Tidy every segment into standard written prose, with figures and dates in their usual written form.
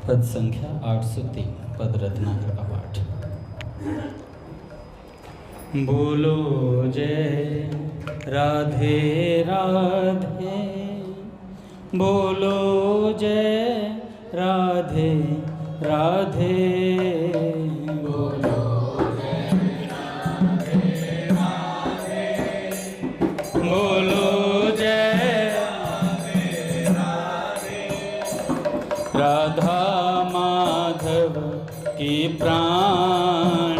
पद संख्या 803 पद रत्नाकर का पाठ। बोलो जय राधे राधे, बोलो जय राधे राधे, बोलो जय राधे राधे, बोलो जय राधे राधे। राधा माधव की प्राण,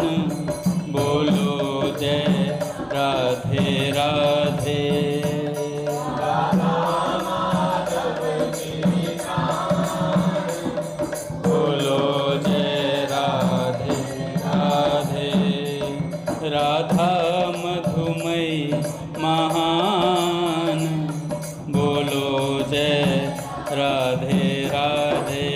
बोलो जय राधे राधे। राधा माधव की प्राण, बोलो जय राधे राधे। राधा मधुमयी महान, बोलो जय राधे राधे।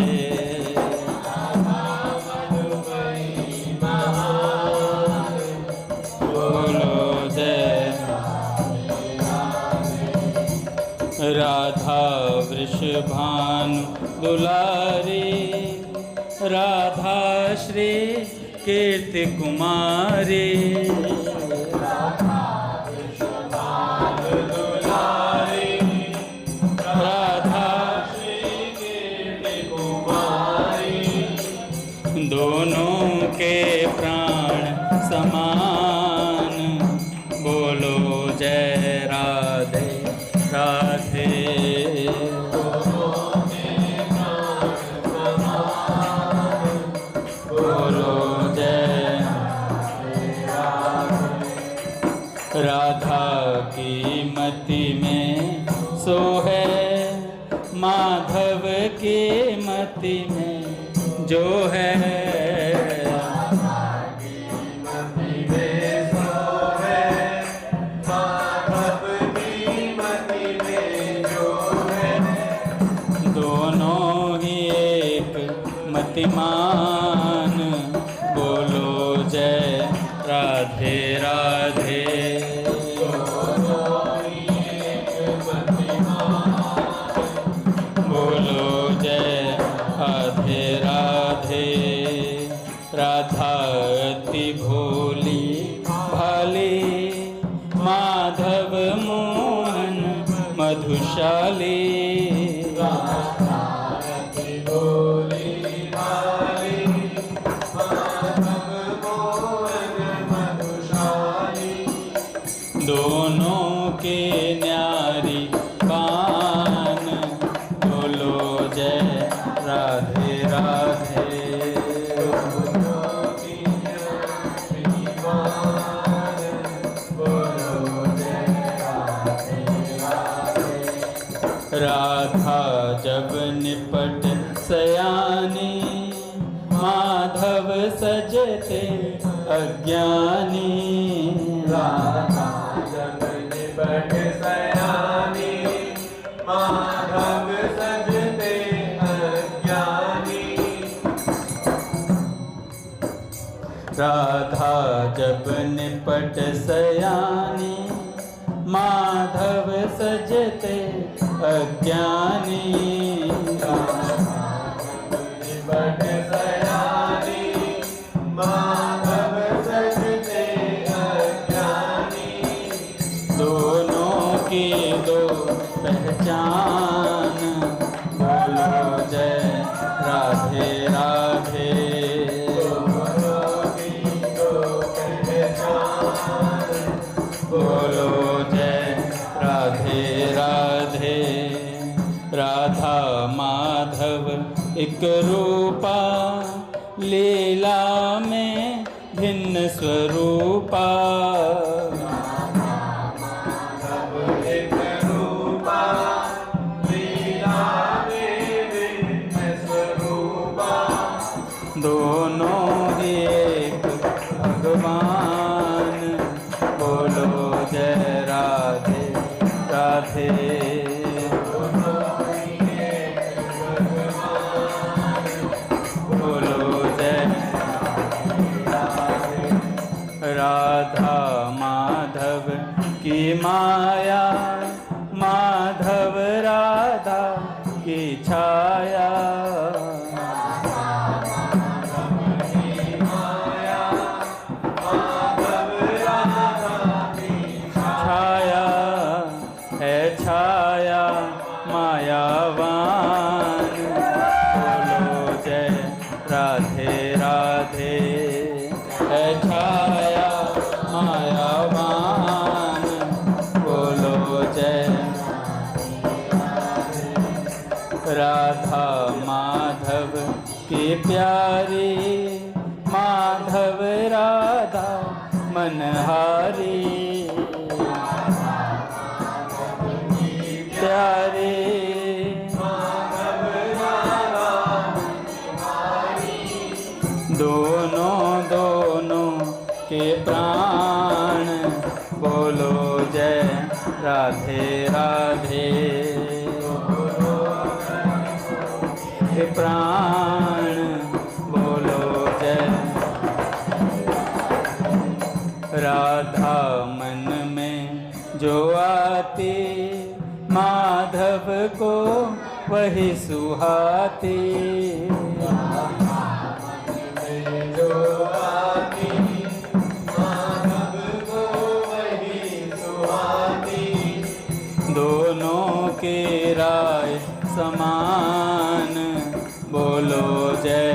राधा वृषभानु दुलारी, राधा श्री कीर्ति कुमारी, राधा वृषभानु दुलारी, राधा श्री कीर्ति कुमारी। दोनों के प्राण समान, बोलो जय राधे राधे। दोनों के प्राण समान, बोलो जय राधे। राधा की मति में सो है, माधव की मति में जो है। मतिमान, बोलो जय राधे राधे। बोलो जय राधे राधे। राधा अति भोली भाली, माधव मोहन मधुशाली। दोनों के न्यारी पान, बोलो जय राधे राधे। बोलो जय राधे राधे। राधा जब निपट सयानी, माधव सजते अज्ञानी। राधा जब निपट सयानी, माधव सजते अज्ञानी। राधा जब निपट सयानी, माधव सजते अज्ञानी। निपट सयानी, माधव सजते अज्ञानी। दोनों की दो पहचान, बोलो जय राधे राधे। दोनों की दो पहचान, बोलो जय राधे राधे। राधा माधव एक रूपा, लीला में भिन्न स्वरूपा। एक रूपा, लीला में भिन्न स्वरूपा। दोनों ही एक भगवान, बोलो जय राधे राधे। राधा माधव की माया, माधव राधा की छाया। राधे राधे है छाया मायावान बोलो जय राधा माधव की प्यारी माधव राधा मनहारी प्यारे दोनों के प्राण बोलो जय राधे राधे के प्राण बोलो जय राधा मन में जो आती माधव को वही सुहाती जो आती माधव को वही सुहाती दोनों की राय समान बोलो जय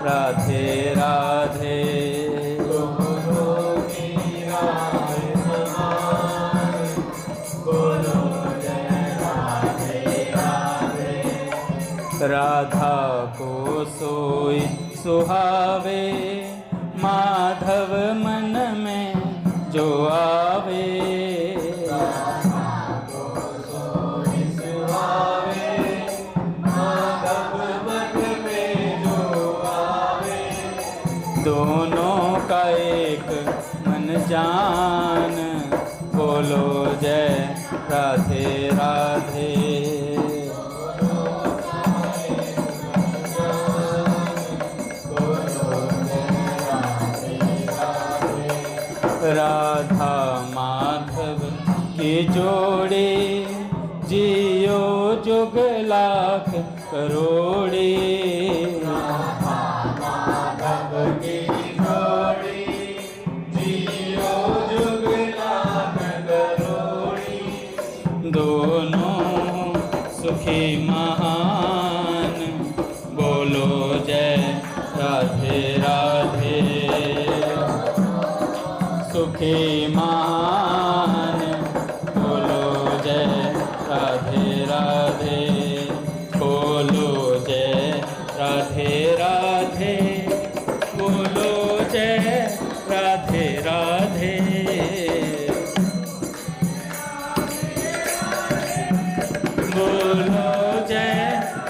राधे राधे दोनों की राय समान बोलो जय राधे राधे राधा को सोई सुहावे माधव मन में जो आवे राधा को सोई सुहावे माधव मन में जो आवे दोनों का एक मन जान बोलो जय राधे राधे राधा माधव की जोड़ी जियो जुग लाख करोड़ी राधा माधव की जोड़ी जियो जुग लाख करोड़ी दोनों सुखी महान बोलो जय राधे राधे सुखी मान बोलो जय राधे राधे बोलो जय राधे राधे बोलो जय राधे राधे बोलो जय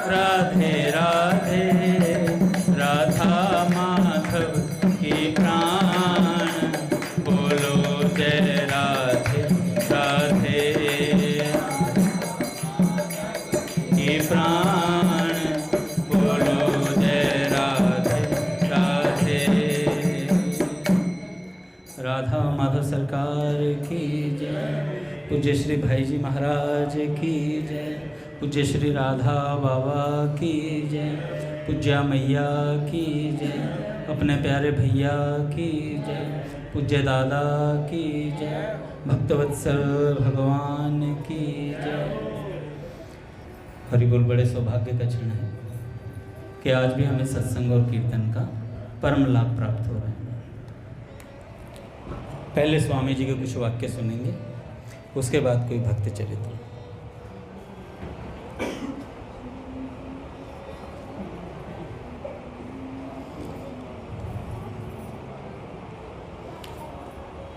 राधे राधे राधा माधव की प्राण बोलो जय राधे राधे की प्राण बोलो जय राधे राधे राधा माधव सरकार की जय पूज्य श्री भाई जी महाराज की जय पूज्य श्री राधा बाबा की जय पूज्या मैया की जय अपने प्यारे भैया की जय पूज्य दादा की जय भक्तवत्सल भगवान की जय हरि बोल। बड़े सौभाग्य का क्षण है कि आज भी हमें सत्संग और कीर्तन का परम लाभ प्राप्त हो रहा है। पहले स्वामी जी के कुछ वाक्य सुनेंगे, उसके बाद कोई भक्त चरित्र।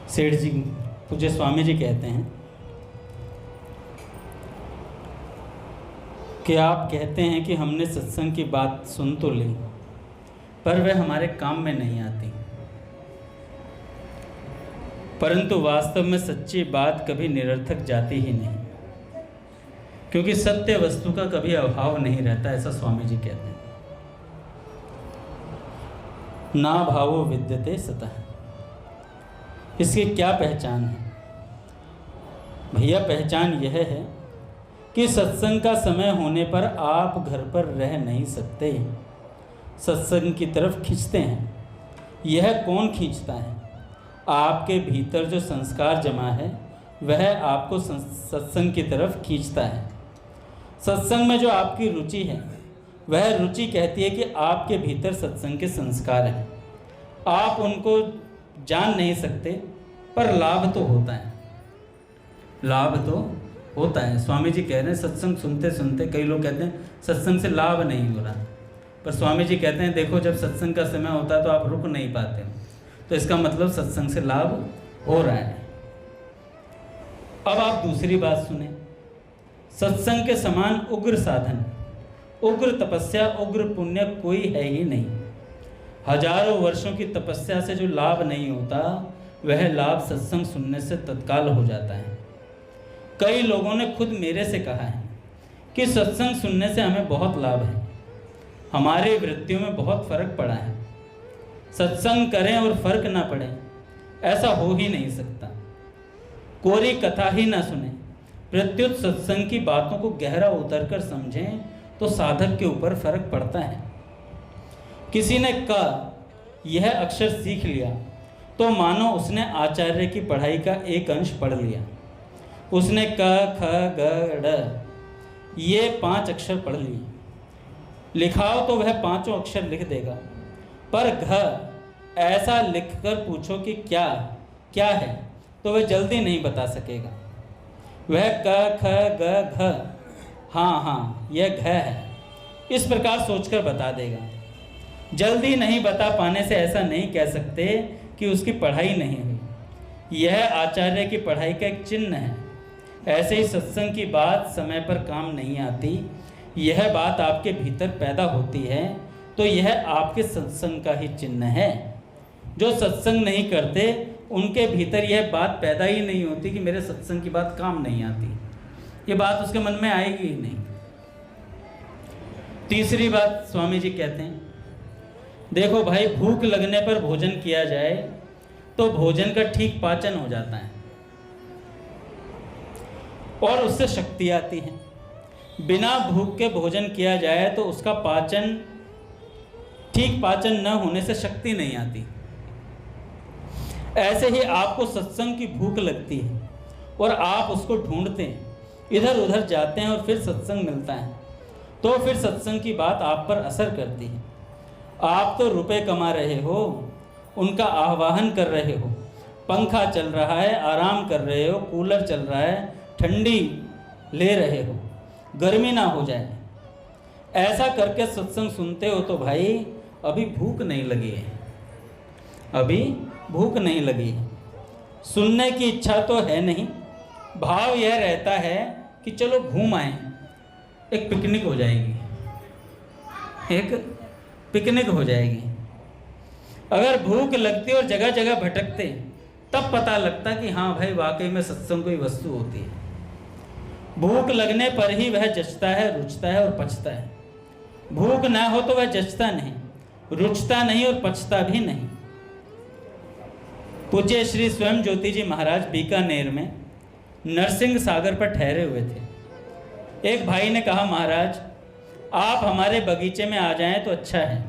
सेठ जी पूज्य स्वामी जी कहते हैं कि आप कहते हैं कि हमने सत्संग की बात सुन तो ली पर वह हमारे काम में नहीं आती, परंतु वास्तव में सच्ची बात कभी निरर्थक जाती ही नहीं, क्योंकि सत्य वस्तु का कभी अभाव नहीं रहता, ऐसा स्वामी जी कहते हैं। ना भावो विद्यते सतः, इसकी क्या पहचान है भैया? पहचान यह है कि सत्संग का समय होने पर आप घर पर रह नहीं सकते, सत्संग की तरफ खींचते हैं। यह कौन खींचता है? आपके भीतर जो संस्कार जमा है वह आपको सत्संग की तरफ खींचता है। सत्संग में जो आपकी रुचि है वह रुचि कहती है कि आपके भीतर सत्संग के संस्कार हैं, आप उनको जान नहीं सकते, पर लाभ तो होता है, लाभ तो होता है। स्वामी जी कह रहे हैं सत्संग सुनते सुनते, कई लोग कहते हैं सत्संग से लाभ नहीं हो रहा, पर स्वामी जी कहते हैं देखो जब सत्संग का समय होता है तो आप रुक नहीं पाते, तो इसका मतलब सत्संग से लाभ हो रहा है। अब आप दूसरी बात सुने, सत्संग के समान उग्र साधन, उग्र तपस्या, उग्र पुण्य कोई है ही नहीं। हजारों वर्षों की तपस्या से जो लाभ नहीं होता, वह लाभ सत्संग सुनने से तत्काल हो जाता है। कई लोगों ने खुद मेरे से कहा है कि सत्संग सुनने से हमें बहुत लाभ है, हमारी वृत्तियों में बहुत फर्क पड़ा है। सत्संग करें और फर्क ना पड़े, ऐसा हो ही नहीं सकता। कोरी कथा ही ना सुने, प्रत्युत सत्संग की बातों को गहरा उतरकर समझें तो साधक के ऊपर फर्क पड़ता है। किसी ने कहा यह अक्षर सीख लिया तो मानो उसने आचार्य की पढ़ाई का एक अंश पढ़ लिया। उसने क ख ग ड़ ये 5 अक्षर पढ़ लिए, लिखाओ तो वह 5 अक्षर लिख देगा, पर घ ऐसा लिखकर पूछो कि क्या क्या है तो वह जल्दी नहीं बता सकेगा। वह क ख ग घ हाँ यह घ है, इस प्रकार सोचकर बता देगा। जल्दी नहीं बता पाने से ऐसा नहीं कह सकते कि उसकी पढ़ाई नहीं हुई, यह आचार्य की पढ़ाई का एक चिन्ह है। ऐसे ही सत्संग की बात समय पर काम नहीं आती, यह बात आपके भीतर पैदा होती है तो यह आपके सत्संग का ही चिन्ह है। जो सत्संग नहीं करते उनके भीतर यह बात पैदा ही नहीं होती कि मेरे सत्संग की बात काम नहीं आती, ये बात उसके मन में आएगी ही नहीं। तीसरी बात स्वामी जी कहते हैं, देखो भाई भूख लगने पर भोजन किया जाए तो भोजन का ठीक पाचन हो जाता है और उससे शक्ति आती है। बिना भूख के भोजन किया जाए तो उसका पाचन, ठीक पाचन न होने से शक्ति नहीं आती। ऐसे ही आपको सत्संग की भूख लगती है और आप उसको ढूंढते हैं, इधर उधर जाते हैं और फिर सत्संग मिलता है तो फिर सत्संग की बात आप पर असर करती है। आप तो रुपए कमा रहे हो, उनका आह्वान कर रहे हो, पंखा चल रहा है आराम कर रहे हो, कूलर चल रहा है ठंडी ले रहे हो, गर्मी ना हो जाए, ऐसा करके सत्संग सुनते हो तो भाई अभी भूख नहीं लगी है, अभी भूख नहीं लगी है, सुनने की इच्छा तो है नहीं, भाव यह रहता है कि चलो घूम आए, एक पिकनिक हो जाएगी, एक पिकनिक हो जाएगी। अगर भूख लगती और जगह जगह भटकते तब पता लगता कि हाँ भाई वाकई में सत्संग कोई वस्तु होती है। भूख लगने पर ही वह जचता है, रुचता है और पचता है। भूख ना हो तो वह जचता नहीं, रुचता नहीं और पचता भी नहीं। पूज्य श्री स्वयं ज्योति जी महाराज बीकानेर में नरसिंह सागर पर ठहरे हुए थे। एक भाई ने कहा महाराज आप हमारे बगीचे में आ जाएं तो अच्छा है,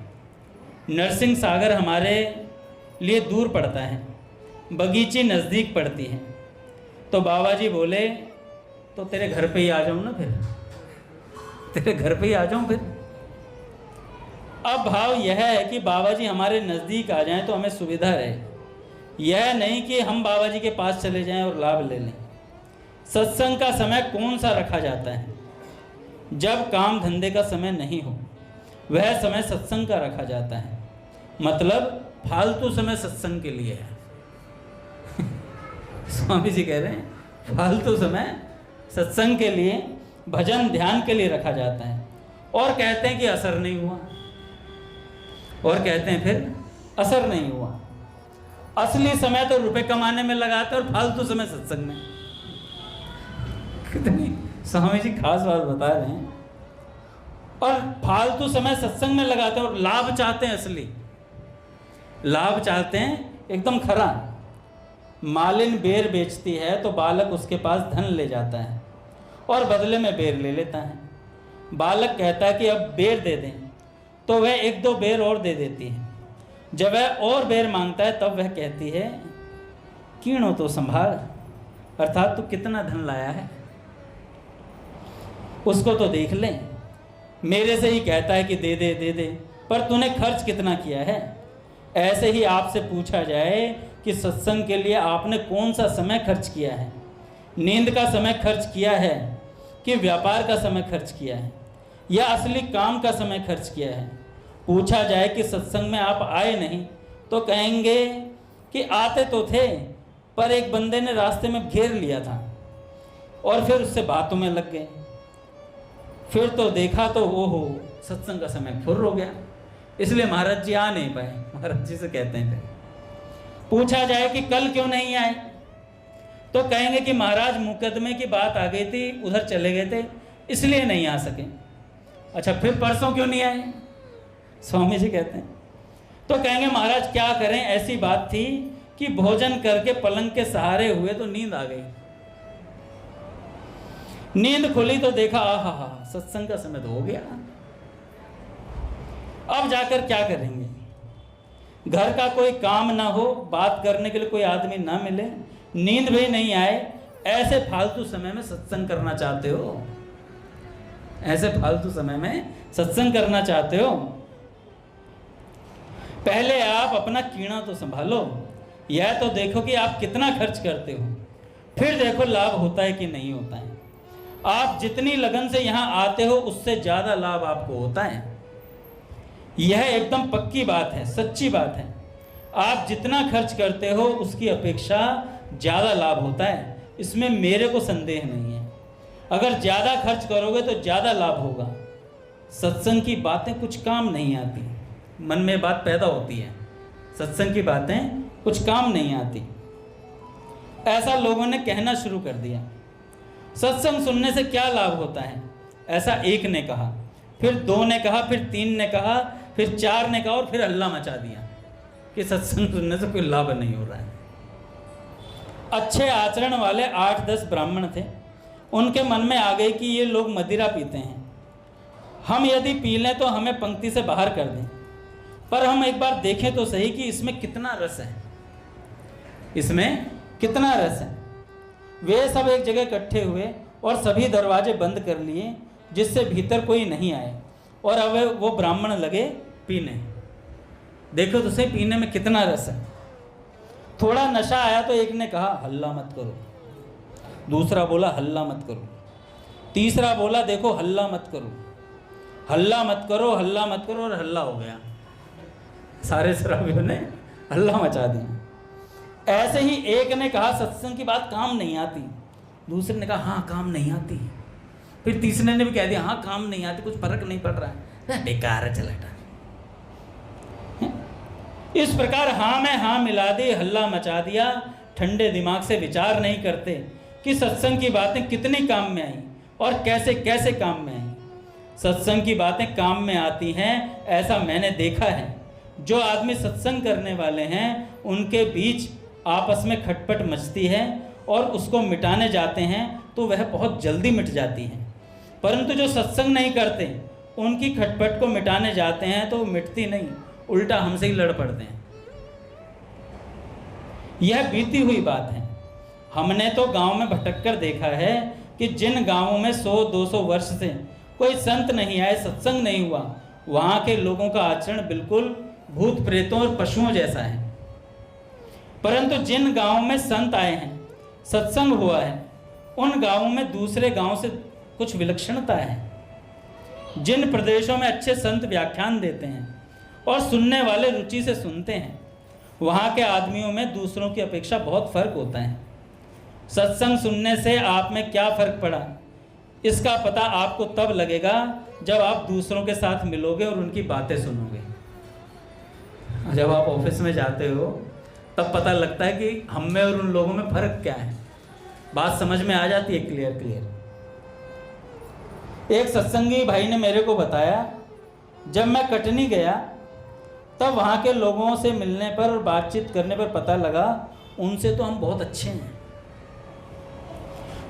नरसिंह सागर हमारे लिए दूर पड़ता है, बगीची नज़दीक पड़ती है। तो बाबा जी बोले तो तेरे घर पे ही आ जाऊं ना, फिर तेरे घर पे ही आ जाऊं फिर। अब भाव यह है कि बाबा जी हमारे नज़दीक आ जाएं तो हमें सुविधा रहे, यह नहीं कि हम बाबा जी के पास चले जाएं और लाभ ले लें। सत्संग का समय कौन सा रखा जाता है? जब काम धंधे का समय नहीं हो, वह समय सत्संग का रखा जाता है। मतलब फालतू समय सत्संग के लिए है। स्वामी जी कह रहे हैं फालतू समय सत्संग के लिए, भजन ध्यान के लिए रखा जाता है। और कहते हैं कि असर नहीं हुआ, और कहते हैं फिर असर नहीं हुआ। असली समय तो रुपए कमाने में लगाते और फालतू समय सत्संग में। कितनी स्वामी जी खास बात बता रहे हैं। और फालतू समय सत्संग में लगाते हैं और लाभ चाहते हैं, असली लाभ चाहते हैं एकदम खरा। मालिन बेर बेचती है तो बालक उसके पास धन ले जाता है और बदले में बेर ले लेता है। बालक कहता है कि अब बेर दे दें, तो वह 1-2 बेर और दे देती है। जब वह और बेर मांगता है तब वह कहती है कीणो तो संभाल, अर्थात तू कितना धन लाया है उसको तो देख लें। मेरे से ही कहता है कि दे दे दे दे, पर तूने खर्च कितना किया है? ऐसे ही आपसे पूछा जाए कि सत्संग के लिए आपने कौन सा समय खर्च किया है? नींद का समय खर्च किया है कि व्यापार का समय खर्च किया है या असली काम का समय खर्च किया है? पूछा जाए कि सत्संग में आप आए नहीं तो कहेंगे कि आते तो थे, पर एक बंदे ने रास्ते में घेर लिया था और फिर उससे बातों में लग गए। फिर तो देखा तो ओहो, सत्संग का समय फुर्र हो गया, इसलिए महाराज जी आ नहीं पाए। महाराज जी से कहते हैं। पूछा जाए कि कल क्यों नहीं आए तो कहेंगे कि महाराज मुकदमे की बात आ गई थी, उधर चले गए थे, इसलिए नहीं आ सके। अच्छा, फिर परसों क्यों नहीं आए? स्वामी जी कहते हैं तो कहेंगे महाराज क्या करें, ऐसी बात थी कि भोजन करके पलंग के सहारे हुए तो नींद आ गई। नींद खुली तो देखा आहा, सत्संग का समय तो हो गया। अब जाकर क्या करेंगे? घर का कोई काम ना हो, बात करने के लिए कोई आदमी ना मिले, नींद भी नहीं आए, ऐसे फालतू समय में सत्संग करना चाहते हो? ऐसे फालतू समय में सत्संग करना चाहते हो? पहले आप अपना कीड़ा तो संभालो, यह तो देखो कि आप कितना खर्च करते हो, फिर देखो लाभ होता है कि नहीं होता है। आप जितनी लगन से यहाँ आते हो उससे ज़्यादा लाभ आपको होता है, यह एकदम पक्की बात है, सच्ची बात है। आप जितना खर्च करते हो उसकी अपेक्षा ज़्यादा लाभ होता है, इसमें मेरे को संदेह नहीं है। अगर ज़्यादा खर्च करोगे तो ज़्यादा लाभ होगा। सत्संग की बातें कुछ काम नहीं आती, मन में बात पैदा होती है, सत्संग की बातें कुछ काम नहीं आती, ऐसा लोगों ने कहना शुरू कर दिया। सत्संग सुनने से क्या लाभ होता है, ऐसा एक ने कहा, फिर दो ने कहा, फिर तीन ने कहा, फिर चार ने कहा और फिर हल्ला मचा दिया कि सत्संग सुनने से कोई लाभ नहीं हो रहा है। अच्छे आचरण वाले 8-10 ब्राह्मण थे, उनके मन में आ गई कि ये लोग मदिरा पीते हैं, हम यदि पी लें तो हमें पंक्ति से बाहर कर दें, पर हम एक बार देखें तो सही कि इसमें कितना रस है, इसमें कितना रस है। वे सब एक जगह इकट्ठे हुए और सभी दरवाजे बंद कर लिए जिससे भीतर कोई नहीं आए, और अब वो ब्राह्मण लगे पीने। देखो तो सही पीने में कितना रस है। थोड़ा नशा आया तो एक ने कहा हल्ला मत करो, दूसरा बोला हल्ला मत करो, तीसरा बोला देखो हल्ला मत करो, हल्ला मत करो, हल्ला मत करो, और हल्ला हो गया। सारे शराबियों ने हल्ला मचा दिया। ऐसे ही एक ने कहा सत्संग की बात काम नहीं आती, दूसरे ने कहा हाँ काम नहीं आती, फिर तीसरे ने भी कह दिया हाँ काम नहीं आती, कुछ फर्क नहीं पड़ रहा है, बेकार है, चला हटा। इस प्रकार हाँ में हाँ मिला दी, हल्ला मचा दिया। ठंडे दिमाग से विचार नहीं करते कि सत्संग की बातें कितनी काम में आई और कैसे कैसे काम में आई। सत्संग की बातें काम में आती हैं, ऐसा मैंने देखा है। जो आदमी सत्संग करने वाले हैं उनके बीच आपस में खटपट मचती है और उसको मिटाने जाते हैं तो वह बहुत जल्दी मिट जाती है, परंतु जो सत्संग नहीं करते उनकी खटपट को मिटाने जाते हैं तो मिटती नहीं, उल्टा हमसे ही लड़ पड़ते हैं। यह बीती हुई बात है। हमने तो गांव में भटक कर देखा है कि जिन गांवों में 100-200 वर्ष से कोई संत नहीं आए, सत्संग नहीं हुआ, वहाँ के लोगों का आचरण बिल्कुल भूत प्रेतों और पशुओं जैसा है। परंतु जिन गांवों में संत आए हैं, सत्संग हुआ है, उन गांवों में दूसरे गांव से कुछ विलक्षणता है। जिन प्रदेशों में अच्छे संत व्याख्यान देते हैं और सुनने वाले रुचि से सुनते हैं, वहाँ के आदमियों में दूसरों की अपेक्षा बहुत फर्क होता है। सत्संग सुनने से आप में क्या फर्क पड़ा, इसका पता आपको तब लगेगा जब आप दूसरों के साथ मिलोगे और उनकी बातें सुनोगे। जब आप ऑफिस में जाते हो तब पता लगता है कि हम में और उन लोगों में फर्क क्या है, बात समझ में आ जाती है क्लियर। एक सत्संगी भाई ने मेरे को बताया, जब मैं कटनी गया तब वहाँ के लोगों से मिलने पर और बातचीत करने पर पता लगा उनसे तो हम बहुत अच्छे हैं।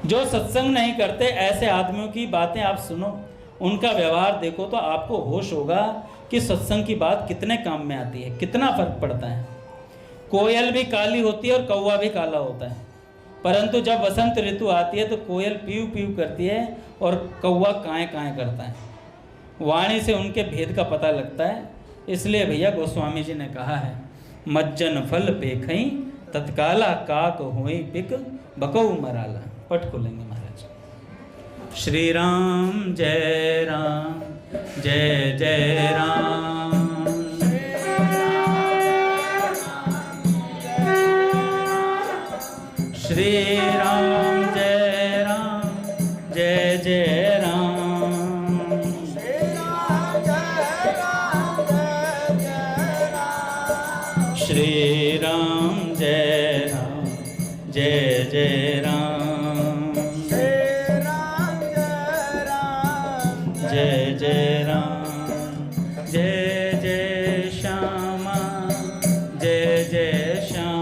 जो सत्संग नहीं करते ऐसे आदमियों की बातें आप सुनो, उनका व्यवहार देखो तो आपको होश होगा कि सत्संग की बात कितने काम में आती है, कितना फर्क पड़ता है। कोयल भी काली होती है और कौवा भी काला होता है, परंतु जब बसंत ऋतु आती है तो कोयल पीऊ पीऊ करती है और कौवा काएं काएं करता है। वाणी से उनके भेद का पता लगता है। इसलिए भैया गोस्वामी जी ने कहा है, मज्जन फल पेखई तत्काला काक हुई पिक बकऊ मराला। पट खोलेंगे महाराज। श्री राम जय राम जय जय राम। श्री राम जय जय राम। श्री राम जय जय राम। जय जय राम। जय जय श्यामा जय जय श्याम।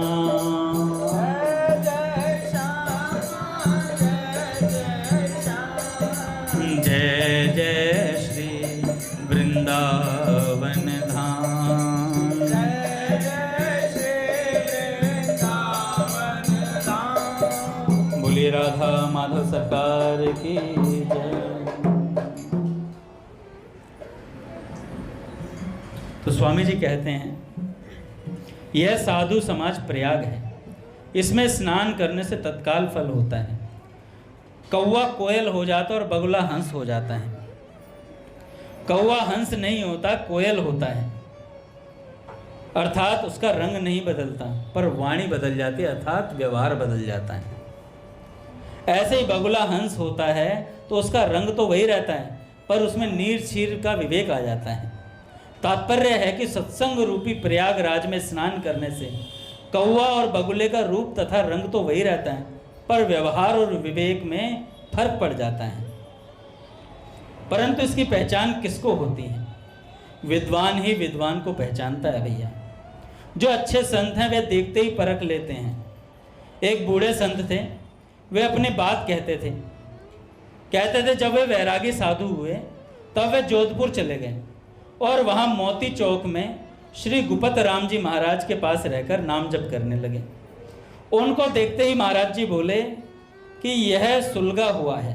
जय जय श्री वृंदावन धाम। जय जय श्री वृंदावन धाम। बोलिए राधा माधव सरकार की जय। तो स्वामी जी कहते हैं, यह साधु समाज प्रयाग है, इसमें स्नान करने से तत्काल फल होता है। कौवा कोयल हो जाता है और बगुला हंस हो जाता है। कौवा हंस नहीं होता, कोयल होता है, अर्थात उसका रंग नहीं बदलता, पर वाणी बदल जाती है, अर्थात व्यवहार बदल जाता है। ऐसे ही बगुला हंस होता है तो उसका रंग तो वही रहता है, पर उसमें नीर छीर का विवेक आ जाता है। तात्पर्य है कि सत्संग रूपी प्रयागराज में स्नान करने से कौवा और बगुले का रूप तथा रंग तो वही रहता है, पर व्यवहार और विवेक में फर्क पड़ जाता है। परंतु इसकी पहचान किसको होती है? विद्वान ही विद्वान को पहचानता है भैया। जो अच्छे संत हैं वे देखते ही परख लेते हैं। एक बूढ़े संत थे, वे अपनी बात कहते थे जब वे वैरागी साधु हुए तब वे जोधपुर चले गए और वहाँ मोती चौक में श्री गुपत राम जी महाराज के पास रहकर नाम जप करने लगे। उनको देखते ही महाराज जी बोले कि यह सुलगा हुआ है,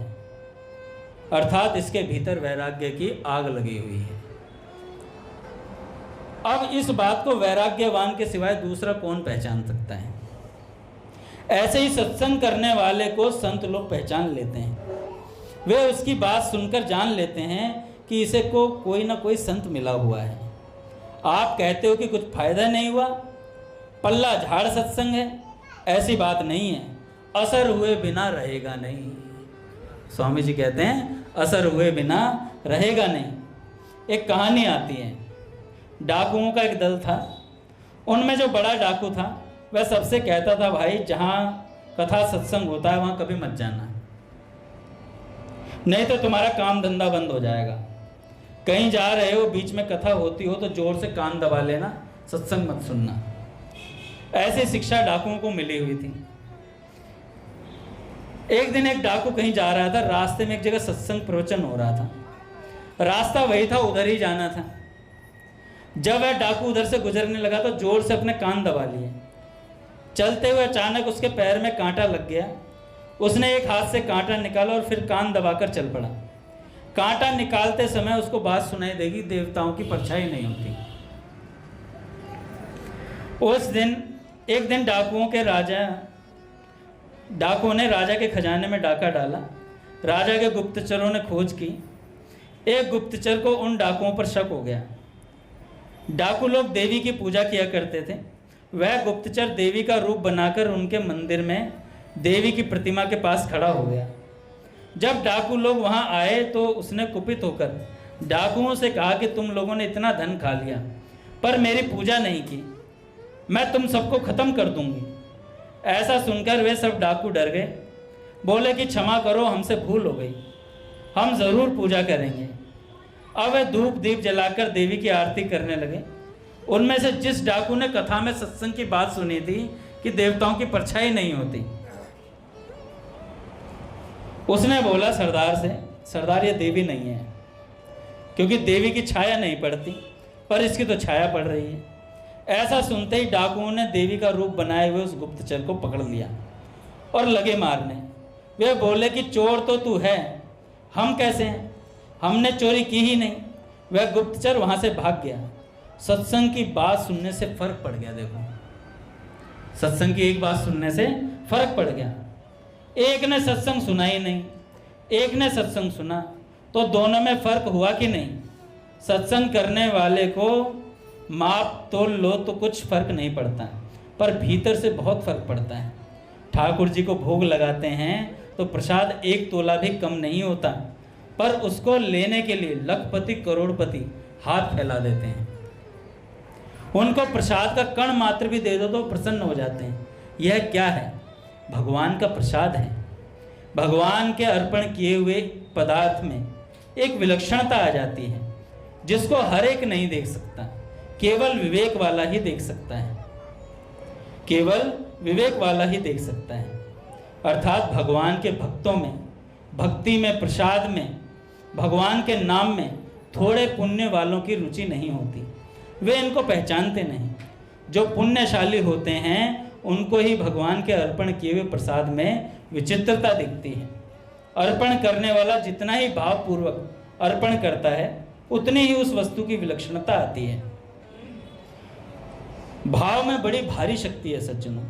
अर्थात इसके भीतर वैराग्य की आग लगी हुई है। अब इस बात को वैराग्यवान के सिवाय दूसरा कौन पहचान सकता है? ऐसे ही सत्संग करने वाले को संत लोग पहचान लेते हैं। वे उसकी बात सुनकर जान लेते हैं कि इसे को कोई ना कोई संत मिला हुआ है। आप कहते हो कि कुछ फायदा नहीं हुआ, पल्ला झाड़ सत्संग है, ऐसी बात नहीं है। असर हुए बिना रहेगा नहीं। स्वामी जी कहते हैं असर हुए बिना रहेगा नहीं। एक कहानी आती है, डाकुओं का एक दल था। उनमें जो बड़ा डाकू था वह सबसे कहता था, भाई जहाँ कथा सत्संग होता है वहाँ कभी मत जाना, नहीं तो तुम्हारा काम धंधा बंद हो जाएगा। कहीं जा रहे हो, बीच में कथा होती हो तो जोर से कान दबा लेना, सत्संग मत सुनना। ऐसी शिक्षा डाकुओं को मिली हुई थी। एक दिन एक डाकू कहीं जा रहा था, रास्ते में एक जगह सत्संग प्रवचन हो रहा था। रास्ता वही था, उधर ही जाना था। जब वह डाकू उधर से गुजरने लगा तो जोर से अपने कान दबा लिए। चलते हुए अचानक उसके पैर में कांटा लग गया। उसने एक हाथ से कांटा निकाला और फिर कान दबाकर चल पड़ा। कांटा निकालते समय उसको बात सुनाई देगी, देवताओं की परछाई नहीं होती। उस दिन एक दिन डाकुओं ने राजा के खजाने में डाका डाला। राजा के गुप्तचरों ने खोज की। एक गुप्तचर को उन डाकुओं पर शक हो गया। डाकू लोग देवी की पूजा किया करते थे। वह गुप्तचर देवी का रूप बनाकर उनके मंदिर में देवी की प्रतिमा के पास खड़ा हो गया। जब डाकू लोग वहां आए तो उसने कुपित होकर डाकुओं से कहा कि तुम लोगों ने इतना धन खा लिया पर मेरी पूजा नहीं की, मैं तुम सबको खत्म कर दूंगी। ऐसा सुनकर वे सब डाकू डर गए। बोले कि क्षमा करो, हमसे भूल हो गई, हम जरूर पूजा करेंगे। अब वे धूप दीप जलाकर देवी की आरती करने लगे। उनमें से जिस डाकू ने कथा में सत्संग की बात सुनी थी कि देवताओं की परछाई नहीं होती, उसने बोला सरदार से, सरदार ये देवी नहीं है, क्योंकि देवी की छाया नहीं पड़ती, पर इसकी तो छाया पड़ रही है। ऐसा सुनते ही डाकुओं ने देवी का रूप बनाए हुए उस गुप्तचर को पकड़ लिया और लगे मारने। वे बोले कि चोर तो तू है, हम कैसे हैं, हमने चोरी की ही नहीं, वह गुप्तचर वहां से भाग गया। सत्संग की बात सुनने से फर्क पड़ गया। देखो, सत्संग की एक बात सुनने से फर्क पड़ गया। एक ने सत्संग सुना ही नहीं, एक ने सत्संग सुना, तो दोनों में फर्क हुआ कि नहीं? सत्संग करने वाले को माप तोल लो तो कुछ फर्क नहीं पड़ता, पर भीतर से बहुत फर्क पड़ता है। ठाकुर जी को भोग लगाते हैं तो प्रसाद 1 तोला भी कम नहीं होता, पर उसको लेने के लिए लखपति करोड़पति हाथ फैला देते हैं। उनको प्रसाद का कण मात्र भी दे दो तो प्रसन्न हो जाते हैं। यह क्या है? भगवान का प्रसाद है। भगवान के अर्पण किए हुए पदार्थ में एक विलक्षणता आ जाती है जिसको हर एक नहीं देख सकता, केवल विवेक वाला ही देख सकता है। केवल विवेक वाला ही देख सकता है। अर्थात भगवान के भक्तों में, भक्ति में, प्रसाद में, भगवान के नाम में थोड़े पुण्य वालों की रुचि नहीं होती। वे इनको पहचानते नहीं। जो पुण्यशाली होते हैं उनको ही भगवान के अर्पण किए हुए प्रसाद में विचित्रता दिखती है। अर्पण करने वाला जितना ही भावपूर्वक अर्पण करता है उतनी ही उस वस्तु की विलक्षणता आती है। भाव में बड़ी भारी शक्ति है सज्जनों।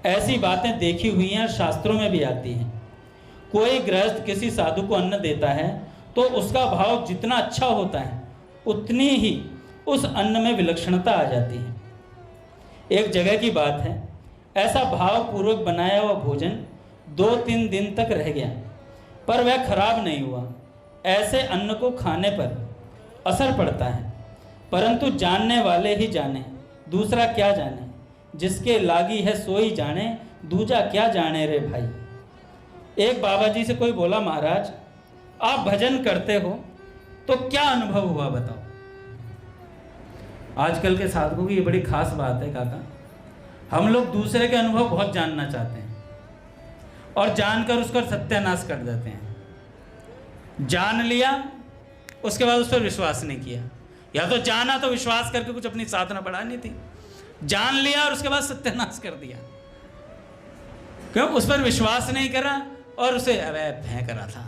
ऐसी बातें देखी हुई हैं, शास्त्रों में भी आती हैं। कोई गृहस्थ किसी साधु को अन्न देता है तो उसका भाव जितना अच्छा होता है उतनी ही उस अन्न में विलक्षणता आ जाती है। एक जगह की बात है, ऐसा भावपूर्वक बनाया हुआ भोजन 2-3 दिन तक रह गया पर वह खराब नहीं हुआ। ऐसे अन्न को खाने पर असर पड़ता है, परंतु जानने वाले ही जाने, दूसरा क्या जाने। जिसके लागी है सोई जाने, दूजा क्या जाने रे भाई। एक बाबा जी से कोई बोला, महाराज आप भजन करते हो तो क्या अनुभव हुआ बताओ। आजकल के साधकों की ये बड़ी खास बात है काका, हम लोग दूसरे के अनुभव बहुत जानना चाहते हैं और जानकर उसका सत्यानाश कर देते हैं। जान लिया, उसके बाद उस पर विश्वास नहीं किया, या तो जाना तो विश्वास करके कुछ अपनी साधना बढ़ानी थी, जान लिया और उसके बाद सत्यानाश कर दिया। क्यों? उस पर विश्वास नहीं करा और उसे अरे फेंक रहा था,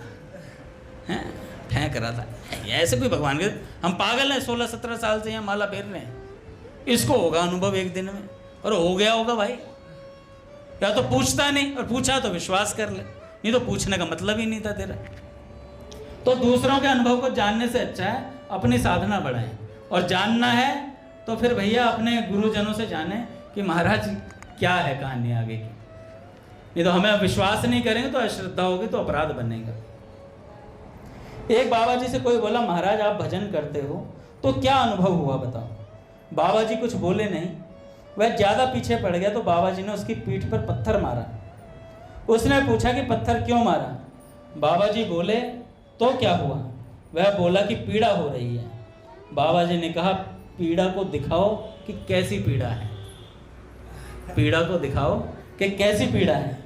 फेंक रहा था। ऐसे कोई भगवान के, हम पागल हैं 16-17 साल से यहाँ माला फेर रहे हैं, इसको होगा अनुभव एक दिन में, और हो गया होगा भाई। या तो पूछता नहीं, और पूछा तो विश्वास कर ले, नहीं तो पूछने का मतलब ही नहीं था तेरा। तो दूसरों के अनुभव को जानने से अच्छा है अपनी साधना बढ़ाएं, और जानना है तो फिर भैया अपने गुरुजनों से जाने कि महाराज क्या है कहानी आगे की। नहीं तो हमें विश्वास नहीं करेंगे तो अश्रद्धा होगी, तो अपराध बनेगा। एक बाबा जी से कोई बोला, महाराज आप भजन करते हो तो क्या अनुभव हुआ बताओ। बाबा जी कुछ बोले नहीं, वह ज़्यादा पीछे पड़ गया तो बाबा जी ने उसकी पीठ पर पत्थर मारा। उसने पूछा कि पत्थर क्यों मारा। बाबा जी बोले तो क्या हुआ। वह बोला कि पीड़ा हो रही है। बाबा जी ने कहा पीड़ा को दिखाओ कि कैसी पीड़ा है, पीड़ा को दिखाओ कि कैसी पीड़ा है।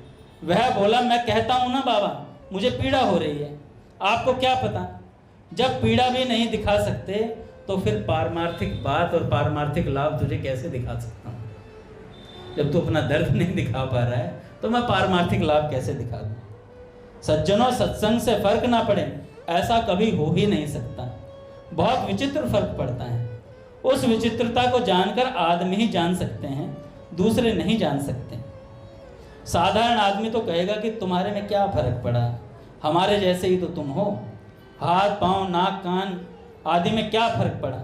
वह बोला मैं कहता हूँ ना बाबा मुझे पीड़ा हो रही है, आपको क्या पता। जब पीड़ा भी नहीं दिखा सकते तो फिर पारमार्थिक बात और पारमार्थिक लाभ तुझे कैसे दिखा सकता हूँ। जब तू अपना दर्द नहीं दिखा पा रहा है तो मैं पारमार्थिक लाभ कैसे दिखा दूँ। सज्जनों, सत्संग से फर्क ना पड़े ऐसा कभी हो ही नहीं सकता। बहुत विचित्र फर्क पड़ता है। उस विचित्रता को जानकर आदमी ही जान सकते हैं, दूसरे नहीं जान सकते। साधारण आदमी तो कहेगा कि तुम्हारे में क्या फर्क पड़ा, हमारे जैसे ही तो तुम हो, हाथ पांव नाक कान आदि में क्या फर्क पड़ा,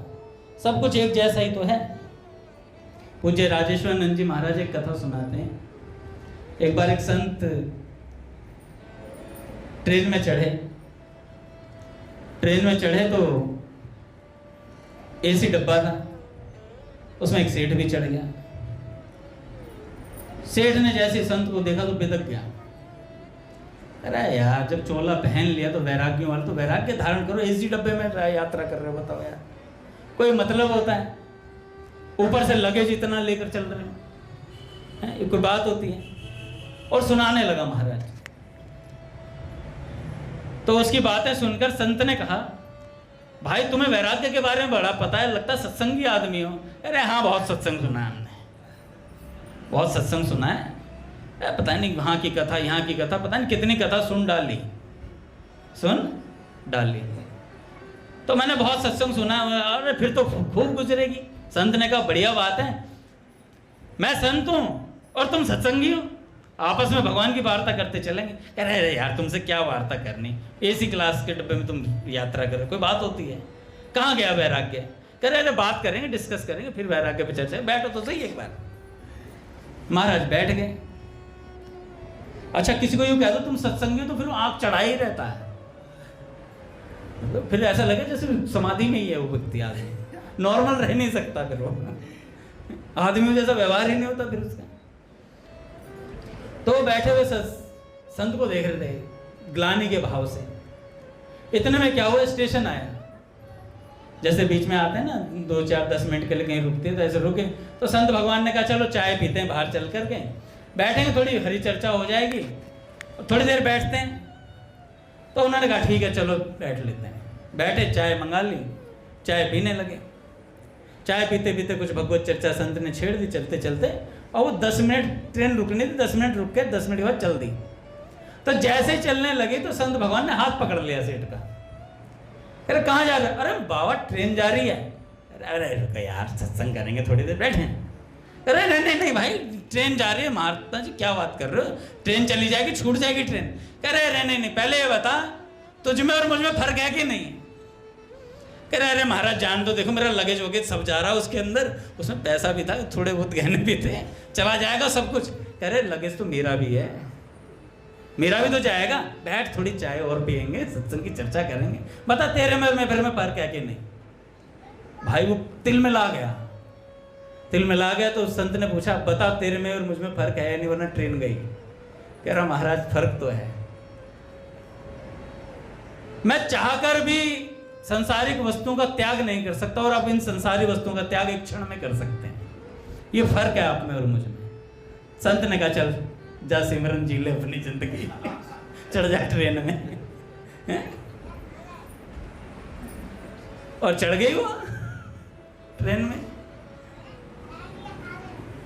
सब कुछ एक जैसा ही तो है। पूज्य राजेश्वरानंद जी महाराज एक कथा सुनाते हैं। एक बार एक संत ट्रेन में चढ़े तो एसी डब्बा था, उसमें एक सेठ भी चढ़ गया। सेठ ने जैसे संत को देखा तो बिदक गया। अरे यार जब चोला पहन लिया तो वैराग्य वाला, तो वैराग्य धारण करो, एसी डब्बे में यात्रा कर रहे हो, बताओ यार कोई मतलब होता है। ऊपर से लगेज इतना लेकर चल रहे हैं, ये कोई बात होती है। और सुनाने लगा महाराज। तो उसकी बातें सुनकर संत ने कहा भाई तुम्हें वैराग्य के बारे में बड़ा पता है, लगता सत्संगी आदमी हो। अरे हाँ बहुत सत्संग सुना है हमने, बहुत सत्संग सुना है। पता नहीं वहाँ की कथा यहाँ की कथा, पता नहीं कितनी कथा सुन डाली। तो मैंने बहुत सत्संग सुना, अरे फिर तो खूब गुजरेगी। संत ने कहा बढ़िया बात है, मैं संत हूं और तुम सत्संगी हो, आपस में भगवान की वार्ता करते चलेंगे। कह रहे अरे यार तुमसे क्या वार्ता करनी, एसी क्लास के डब्बे में तुम यात्रा करो, कोई बात होती है? कहाँ गया वैराग्य? कह रहे अरे बात करेंगे, डिस्कस करेंगे, फिर वैराग्य पे चर्चा। बैठो तो सही एक बार। महाराज बैठ गए। अच्छा किसी को यूं कह दो तुम सत्संगी हो तो फिर आंख चढ़ा ही रहता है, फिर ऐसा लगे जैसे समाधि में ही है वो व्यक्ति, आदमी नॉर्मल रह नहीं सकता, फिर वो आदमी जैसा व्यवहार ही नहीं होता फिर उसका। तो बैठे हुए संत को देख रहे थे ग्लानि के भाव से। इतने में क्या हुआ, स्टेशन आया। जैसे बीच में आते हैं ना 2-4-10 मिनट के लिए कहीं रुकते हैं, तो ऐसे रुके। तो संत भगवान ने कहा चलो चाय पीते हैं बाहर चल करके, बैठेंगे, थोड़ी हरी चर्चा हो जाएगी, और थोड़ी देर बैठते हैं। तो उन्होंने कहा ठीक है चलो बैठ लेते हैं। बैठे, चाय मंगा ली, चाय पीने लगे। चाय पीते पीते कुछ भगवत चर्चा संत ने छेड़ दी चलते चलते, और वो 10 मिनट ट्रेन रुकनी थी, 10 मिनट रुक के 10 मिनट के बाद चल दी। तो जैसे ही चलने लगी तो संत भगवान ने हाथ पकड़ लिया सेठ का। अरे कहाँ जा रहे? अरे बाबा ट्रेन जा रही है। अरे रुको यार सत्संग करेंगे, थोड़ी देर बैठे। अरे नहीं नहीं नहीं भाई ट्रेन जा रही है। महात्मा जी क्या बात कर रहे हो, ट्रेन चली जाएगी, छूट जाएगी ट्रेन। कह रहे अरे नहीं नहीं पहले ये बता तुझ में और मुझ में फर्क है कि नहीं? कह रहे अरे महाराज जान दो, देखो मेरा लगेज वगैरह सब जा रहा है उसके अंदर, उसमें पैसा भी था, थोड़े बहुत गहने भी थे, चला जाएगा सब कुछ। कह रहे लगेज तो मेरा भी है, मेरा भी तो जाएगा। बैठ थोड़ी चाय और पियेंगे, सत्संग की चर्चा करेंगे, बता तेरे में फिर में फर्क है कि नहीं? भाई वो तिल में ला गया। तिल में ला गया तो संत ने पूछा बता तेरे में और मुझ में फर्क है या नहीं, वरना ट्रेन गई। कह रहा महाराज फर्क तो है, मैं चाहकर भी संसारिक वस्तुओं का त्याग नहीं कर सकता, और आप इन संसारी वस्तुओं का त्याग एक क्षण में कर सकते हैं। ये फर्क है आप में और मुझ में। संत ने कहा चल जा सिमरन जी ले अपनी जिंदगी, चढ़ जा ट्रेन में। और चढ़ गई वो ट्रेन में।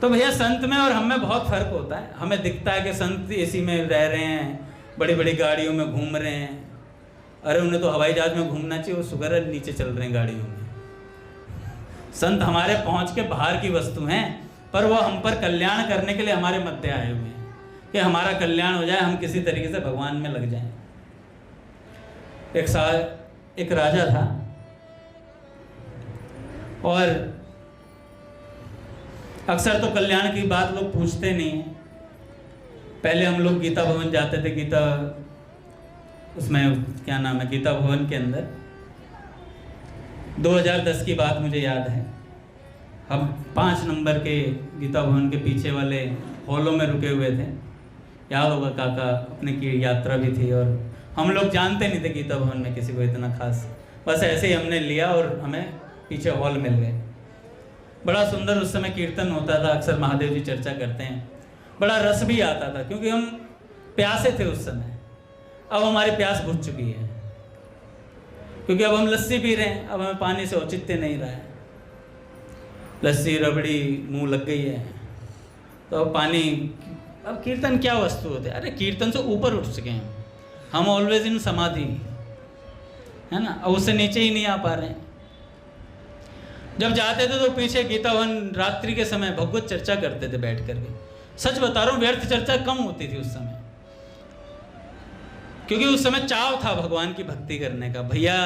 तो भैया संत में और हम में बहुत फर्क होता है। हमें दिखता है कि संत एसी में रह रहे हैं, बड़ी बड़ी गाड़ियों में घूम रहे हैं। अरे उन्हें तो हवाई जहाज में घूमना चाहिए, वो शुगर है नीचे चल रहे हैं गाड़ियों में। संत हमारे पहुंच के बाहर की वस्तु हैं, पर वो हम पर कल्याण करने के लिए हमारे मध्य आए हुए हैं कि हमारा कल्याण हो जाए, हम किसी तरीके से भगवान में लग जाएं। एक राजा था, और अक्सर तो कल्याण की बात लोग पूछते नहीं हैं। पहले हम लोग गीता भवन जाते थे, गीता उसमें क्या नाम है, गीता भवन के अंदर 2010 की बात मुझे याद है। हम 5 नंबर के गीता भवन के पीछे वाले हॉलों में रुके हुए थे। याद होगा काका अपने की यात्रा भी थी, और हम लोग जानते नहीं थे गीता भवन में किसी को इतना खास, बस ऐसे ही हमने लिया और हमें पीछे हॉल मिल गए। बड़ा सुंदर उस समय कीर्तन होता था, अक्सर महादेव जी चर्चा करते हैं, बड़ा रस भी आता था, क्योंकि हम प्यासे थे उस समय। अब हमारी प्यास बुझ चुकी है, क्योंकि अब हम लस्सी पी रहे हैं, अब हमें पानी से औचित्य नहीं रहा है। लस्सी रबड़ी मुंह लग गई है, तो अब पानी, अब कीर्तन क्या वस्तु होते? अरे कीर्तन से ऊपर उठ चुके हैं हम, ऑलवेज इन समाधि, है ना, अब उससे नीचे ही नहीं आ पा रहे हैं। जब जाते थे तो पीछे गीता भवन रात्रि के समय भगवत चर्चा करते थे बैठ करके। सच बता रहा हूँ, व्यर्थ चर्चा कम होती थी उस समय, क्योंकि उस समय चाव था भगवान की भक्ति करने का। भैया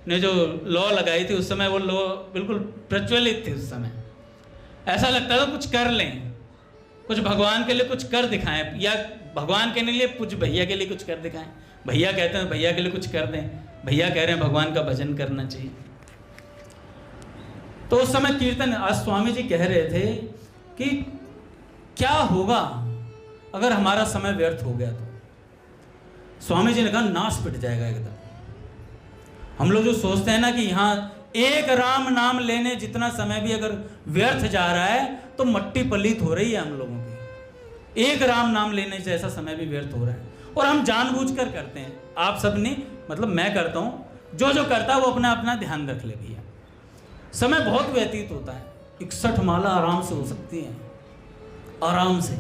ने जो लॉ लगाई थी उस समय, वो लॉ बिल्कुल प्रज्वलित थी उस समय। ऐसा लगता था कुछ कर लें, कुछ भगवान के लिए कुछ कर दिखाएं, या भगवान के लिए कुछ भैया के लिए कुछ कर दिखाएं। भैया कहते हैं भैया के लिए कुछ कर दें, भैया कह रहे हैं भगवान का भजन करना चाहिए। तो उस समय कीर्तन, आज स्वामी जी कह रहे थे कि क्या होगा अगर हमारा समय व्यर्थ हो गया तो। स्वामी जी ने कहा नाश पिट जाएगा एकदम। हम लोग जो सोचते हैं ना कि यहाँ एक राम नाम लेने जितना समय भी अगर व्यर्थ जा रहा है तो मट्टी पलीत हो रही है हम लोगों की। एक राम नाम लेने जैसा समय भी व्यर्थ हो रहा है, और हम जानबूझकर करते हैं। आप सब नहीं, मतलब मैं करता हूँ, जो जो करता है वो अपना अपना ध्यान रख ले भैया। समय बहुत व्यतीत होता है, 61 माला आराम से हो सकती है, आराम से,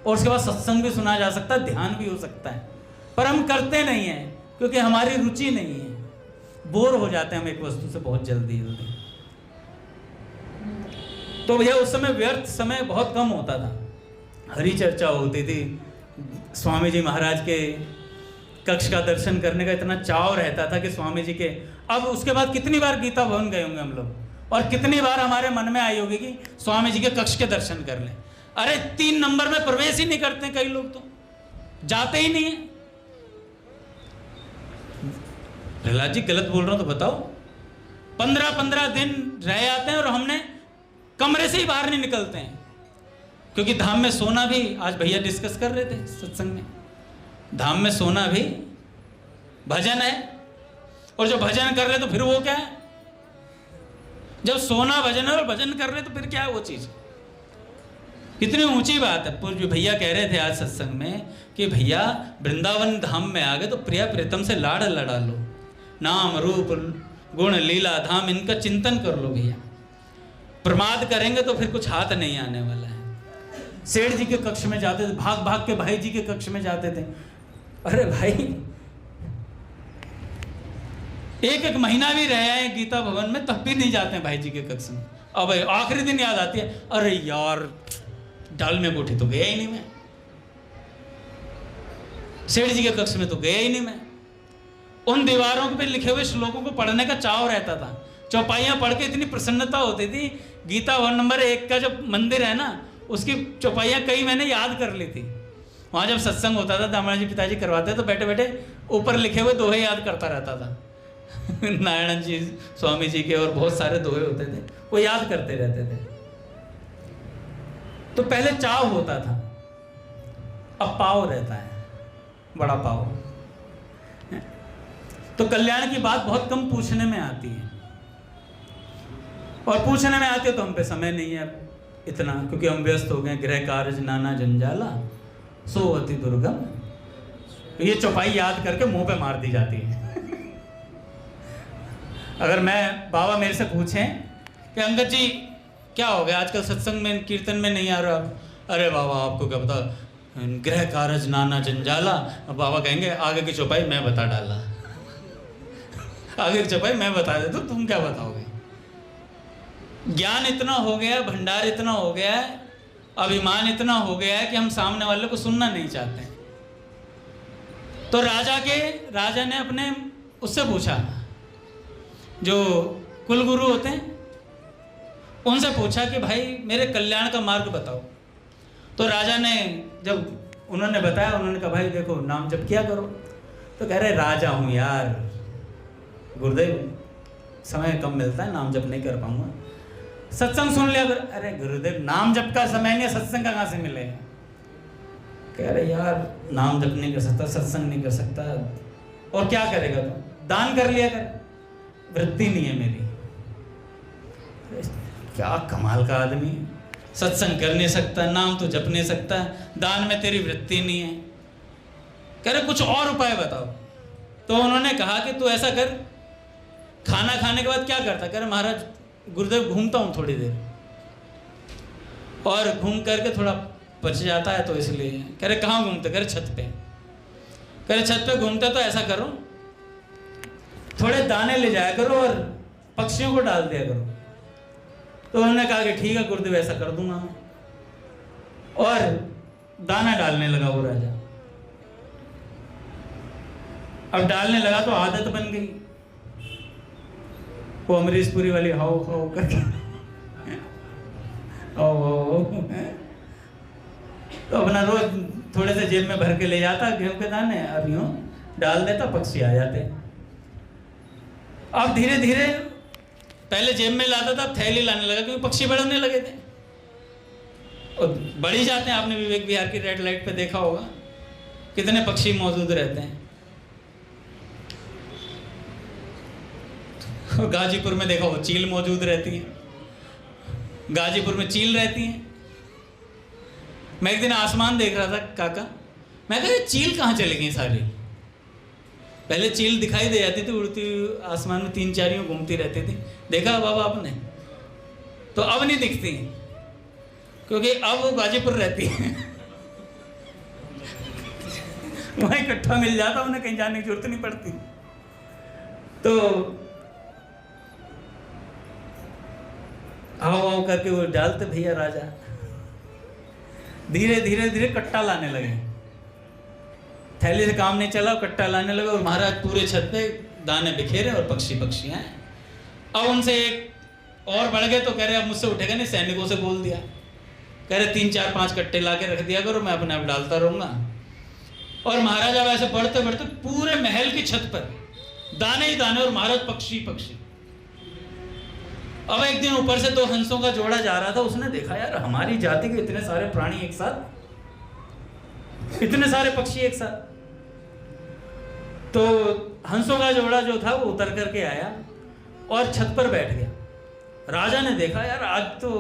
और उसके बाद सत्संग भी सुना जा सकता है, ध्यान भी हो सकता है, पर हम करते नहीं हैं क्योंकि हमारी रुचि नहीं है। बोर हो जाते हैं हम एक वस्तु से बहुत जल्दी जल्दी। तो भैया उस समय व्यर्थ समय बहुत कम होता था, हरी चर्चा होती थी, स्वामी जी महाराज के कक्ष का दर्शन करने का इतना चाव रहता था कि स्वामी जी के, अब उसके बाद कितनी बार गीता भवन गए होंगे हम लोग, और कितनी बार हमारे मन में आई होगी कि स्वामी जी के कक्ष के दर्शन कर लें। अरे 3 नंबर में प्रवेश ही नहीं करते कई लोग, तो जाते ही नहीं है। प्रहलाद जी गलत बोल रहा हूं तो बताओ। 15-15 दिन रह आते हैं और हमने कमरे से ही बाहर नहीं निकलते हैं, क्योंकि धाम में सोना भी, आज भैया डिस्कस कर रहे थे सत्संग में, धाम में सोना भी भजन है। और जो भजन कर रहे तो फिर वो क्या है? जब सोना भजन है और भजन कर रहे तो फिर क्या है वो चीज? कितनी ऊंची बात है। पूज्य भैया कह रहे थे आज सत्संग में कि भैया वृंदावन धाम में आ गए तो प्रिया प्रीतम से लाड़ लड़ा लो, नाम रूप गुण लीला धाम इनका चिंतन कर लो भैया। प्रमाद करेंगे तो फिर कुछ हाथ नहीं आने वाला है। सेठ जी के कक्ष में जाते थे, भाग भाग के भाई जी के कक्ष में जाते थे। अरे भाई 1-1 महीना भी रहे हैं गीता भवन में, तब भी नहीं जाते हैं भाई जी के कक्ष में। अब आखिरी दिन याद आती है, अरे यार डाल में कोठी तो गया ही नहीं मैं, सेठ जी के कक्ष में तो गया ही नहीं मैं। उन दीवारों पे लिखे हुए श्लोकों को पढ़ने का चाव रहता था, चौपाइयां पढ़ के इतनी प्रसन्नता होती थी। गीता भवन नंबर 1 का जो मंदिर है ना, उसकी चौपाइयां कई मैंने याद कर ली थी। वहां जब सत्संग होता था, दामड़ा जी पिताजी करवाते तो बैठे बैठे ऊपर लिखे हुए दोहे याद करता रहता था। नारायण जी स्वामी जी के और बहुत सारे दोहे होते थे, वो याद करते रहते थे। तो पहले चाव होता था, अब पाव रहता है, बड़ा पाव। तो कल्याण की बात बहुत कम पूछने में आती है, और पूछने में आती है तो हम पे समय नहीं है इतना, क्योंकि हम व्यस्त हो गए, गृह कार्य नाना जंजाला सो अति दुर्गम। ये चौपाई याद करके मुंह पे मार दी जाती है। अगर मैं बाबा मेरे से पूछें कि अंगद जी क्या हो गया आजकल सत्संग में कीर्तन में नहीं आ रहा, अरे बाबा आपको क्या पता, गृह कारज नाना जंजाला। अब बाबा कहेंगे आगे की चौपाई मैं बता डाला। आगे की चौपाई मैं बता देता हूं, तुम क्या बताओगे? ज्ञान इतना हो गया, भंडार इतना हो गया है, अभिमान इतना हो गया है कि हम सामने वाले को सुनना नहीं चाहते। तो राजा ने अपने उससे पूछा, जो कुलगुरु होते हैं उनसे पूछा कि भाई मेरे कल्याण का मार्ग बताओ। तो राजा ने जब उन्होंने बताया, उन्होंने कहा भाई देखो नाम जप किया करो। तो कह रहे राजा हूँ यार गुरुदेव, समय कम मिलता है, नाम जप नहीं कर पाऊंगा। सत्संग सुन लिया कर। अरे गुरुदेव नाम जप का समय नहीं, सत्संग का कहाँ से मिलेगा? कह रहे यार नाम जप नहीं कर सकता, सत्संग नहीं कर सकता, और क्या करेगा? तो दान कर लिया कर। वृत्ति नहीं है मेरी। क्या कमाल का आदमी, सत्संग कर नहीं सकता, नाम तो जप नहीं सकता, दान में तेरी वृत्ति नहीं है। कह रहे कुछ और उपाय बताओ। तो उन्होंने कहा कि तू ऐसा कर, खाना खाने के बाद क्या करता? कह रहे महाराज गुरुदेव घूमता हूँ थोड़ी देर, और घूम करके थोड़ा पच जाता है तो इसलिए। कह रहे कहाँ घूमते? कह रहे छत पे। कह रहे छत पे घूमते तो ऐसा करो थोड़े दाने ले जाया करो और पक्षियों को डाल दिया करो। तो उन्होंने कहा कि ठीक है गुरुदेव ऐसा कर दूंगा मैं, और दाना डालने लगा वो राजा। अब डालने लगा तो आदत बन गई, वो अमरीश पुरी वाली हाउ हाउ करके तो अपना रोज थोड़े से जेब में भर के ले जाता गेहूं के दाने, अब यूं डाल देता, पक्षी आ जाते। अब धीरे धीरे पहले जेब में लाता था, अब थैली लाने लगा, क्योंकि पक्षी बढ़ने लगे थे और बढ़ ही जाते हैं। आपने विवेक विहार की रेड लाइट पे देखा होगा कितने पक्षी मौजूद रहते हैं। गाजीपुर में देखा हो चील मौजूद रहती है, गाजीपुर में चील रहती है। मैं एक दिन आसमान देख रहा था काका, मैं कहा चील कहाँ चली गई सारी? पहले चील दिखाई दे जाती थी उड़ती आसमान में, 3-4 यूं घूमती रहती थी। देखा बाबा आपने? तो अब नहीं दिखती, क्योंकि अब वो गाजीपुर रहती है। वहाँ इकट्ठा मिल जाता, उन्हें कहीं जाने की जरूरत नहीं पड़ती। तो हाव करके वो डालते भैया राजा, धीरे धीरे धीरे कट्टा लाने लगे। थैली से काम नहीं चला, कट्टा लाने लगे और महाराज पूरे छत पे दाने बिखेरे और पक्षी पक्षी हैं। अब उनसे एक और बढ़ गए तो कह रहे अब मुझसे उठेगा नहीं, सैनिकों से बोल दिया, कह रहे 3 4 5 कट्टे ला के रख दिया करो, मैं अपने आप डालता रहूंगा। और महाराज अब ऐसे बढ़ते बढ़ते पूरे महल की छत पर दाने ही दाने और महाराज पक्षी पक्षी। अब एक दिन ऊपर से 2 हंसों का जोड़ा जा रहा था, उसने देखा यार हमारी जाति के इतने सारे प्राणी एक साथ, इतने सारे पक्षी एक साथ। तो हंसों का जोड़ा जो था वो उतर करके आया और छत पर बैठ गया। राजा ने देखा यार आज तो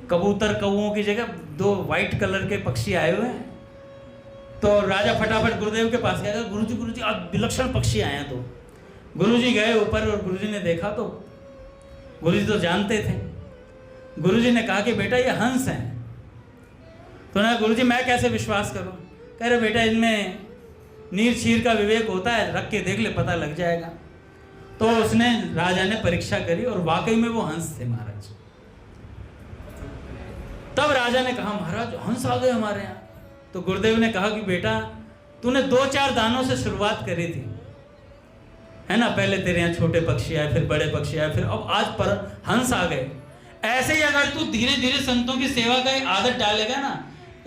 कबूतर कौओं की जगह 2 वाइट कलर के पक्षी आए हुए हैं। तो राजा फटाफट गुरुदेव के पास गया, गुरुजी आज विलक्षण पक्षी आए हैं। तो गुरुजी गए ऊपर और गुरुजी ने देखा तो गुरुजी तो जानते थे। गुरुजी ने कहा कि बेटा ये हंस हैं। तो ना गुरुजी मैं कैसे विश्वास करूं? कह रहे बेटा इनमें नीर छीर का विवेक होता है, रख के देख ले पता लग जाएगा। तो उसने राजा ने परीक्षा करी और वाकई में वो हंस थे महाराज। तब राजा ने कहा महाराज हंस आ गए हमारे यहाँ। तो गुरुदेव ने कहा कि बेटा तूने 2-4 दानों से शुरुआत करी थी, है ना, पहले तेरे यहाँ छोटे पक्षी आए, फिर बड़े पक्षी आए, फिर अब आज पर हंस आ गए। ऐसे ही अगर तू धीरे धीरे संतों की सेवा का एक आदत डालेगा ना,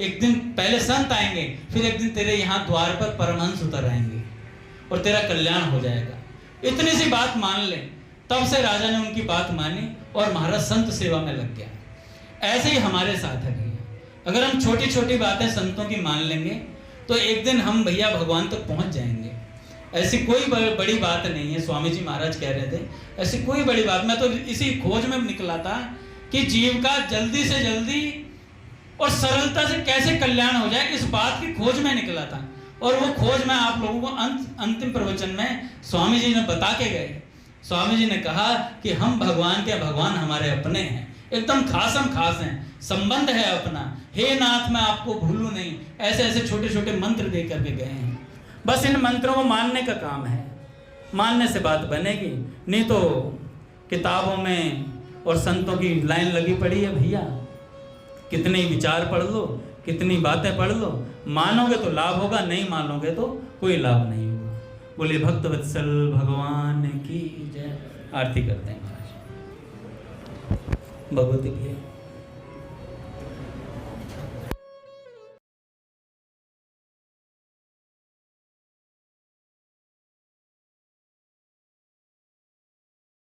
एक दिन पहले संत आएंगे, फिर एक दिन तेरे यहाँ द्वार पर परमहंस उतर आएंगे और तेरा कल्याण हो जाएगा। इतनी सी बात मान ले। तब से राजा ने उनकी बात मानी और महाराज संत सेवा में लग गया। ऐसे ही हमारे साथ है भैया, अगर हम छोटी छोटी बातें संतों की मान लेंगे तो एक दिन हम भैया भगवान तक पहुंच जाएंगे। ऐसी कोई बड़ी बात नहीं है। स्वामी जी महाराज कह रहे थे ऐसी कोई बड़ी बात, मैं तो इसी खोज में निकला था कि जीव का जल्दी से जल्दी और सरलता से कैसे कल्याण हो जाए, इस बात की खोज में निकला था। और वो खोज मैं आप लोगों को अंतिम प्रवचन में स्वामी जी ने बता के गए। स्वामी जी ने कहा कि हम भगवान के, भगवान हमारे अपने हैं, एकदम खासम खास हैं, संबंध है अपना। हे नाथ मैं आपको भूलूं नहीं, ऐसे ऐसे छोटे छोटे मंत्र दे करके गए हैं। बस इन मंत्रों को मानने का काम है, मानने से बात बनेगी। नहीं तो किताबों में और संतों की लाइन लगी पड़ी है भैया, कितने विचार पढ़ लो, कितनी बातें पढ़ लो, मानोगे तो लाभ होगा, नहीं मानोगे तो कोई लाभ नहीं होगा। बोलिए भक्त वत्सल भगवान की जय। आरती करते हैं महाराज। भगवती भैया।